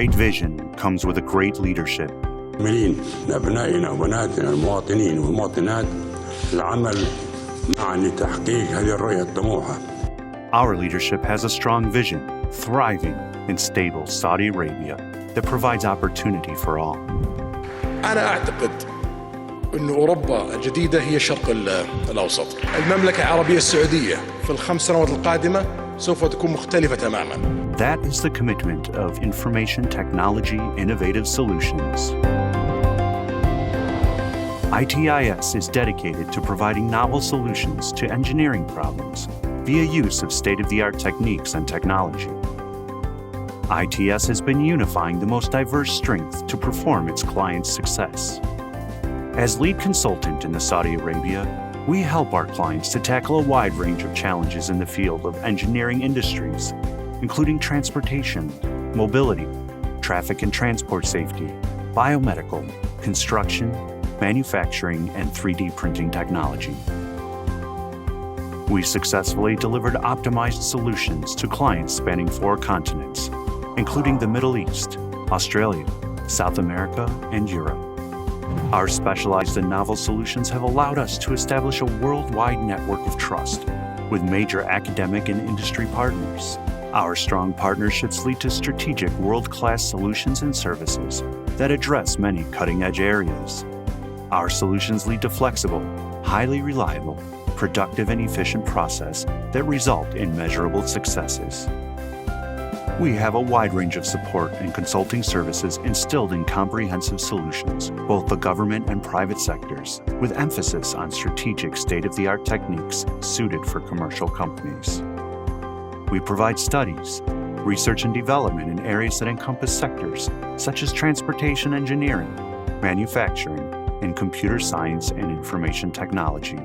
great vision comes with a great leadership. عاملين لأبنائنا وبناتنا المواطنين والمواطنات العمل معا لتحقيق هذه الرؤية الطموحة. Our leadership has a strong vision, thriving in stable Saudi Arabia that provides opportunity for all. أنا أعتقد أن أوروبا الجديدة هي الشرق الأوسط. المملكة العربية السعودية في ال5 سنوات القادمة سوف تكون مختلفة تماماً. That is the commitment of Information Technology Innovative Solutions. ITIS is dedicated to providing novel solutions to engineering problems via use of state-of-the-art techniques and technology. ITS has been unifying the most diverse strength to perform its clients' success. As lead consultant in Saudi Arabia, we help our clients to tackle a wide range of challenges in the field of engineering industries, including transportation, mobility, traffic and transport safety, biomedical, construction, manufacturing, and 3D printing technology. We successfully delivered optimized solutions to clients spanning 4 continents, including the Middle East, Australia, South America, and Europe. Our specialized and novel solutions have allowed us to establish a worldwide network of trust with major academic and industry partners. Our strong partnerships lead to strategic world-class solutions and services that address many cutting-edge areas. Our solutions lead to flexible, highly reliable, productive, and efficient process that result in measurable successes. We have a wide range of support and consulting services instilled in comprehensive solutions, both the government and private sectors, with emphasis on strategic state-of-the-art techniques suited for commercial companies. We provide studies, research and development in areas that encompass sectors such as transportation engineering, manufacturing, and computer science and information technology.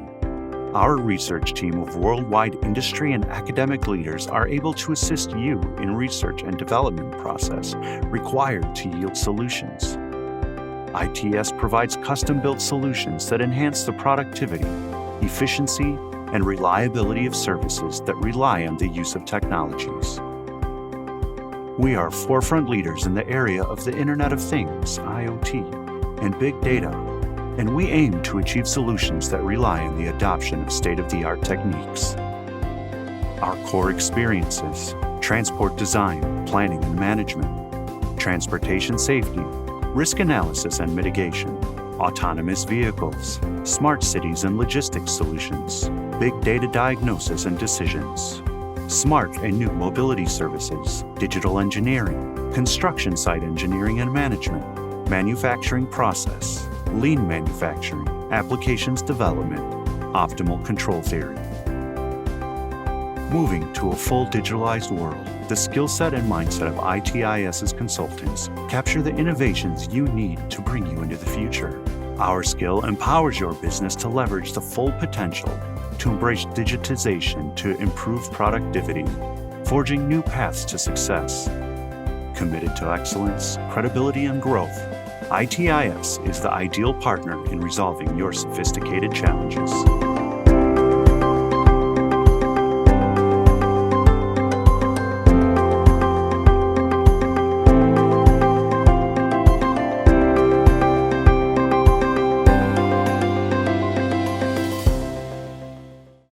Our research team of worldwide industry and academic leaders are able to assist you in research and development process required to yield solutions. ITS provides custom-built solutions that enhance the productivity, efficiency, and reliability of services that rely on the use of technologies. We are forefront leaders in the area of the Internet of Things, IoT, and big data, and we aim to achieve solutions that rely on the adoption of state-of-the-art techniques. Our core experiences: transport design, planning and management, transportation safety, risk analysis and mitigation, autonomous vehicles, smart cities and logistics solutions, big data diagnosis and decisions, smart and new mobility services, digital engineering, construction site engineering and management, manufacturing process, lean manufacturing, applications development, optimal control theory. Moving to a full digitalized world, the skill set and mindset of ITIS's consultants capture the innovations you need to bring you into the future. Our skill empowers your business to leverage the full potential to embrace digitization to improve productivity, forging new paths to success. Committed to excellence, credibility, and growth, ITIS is the ideal partner in resolving your sophisticated challenges.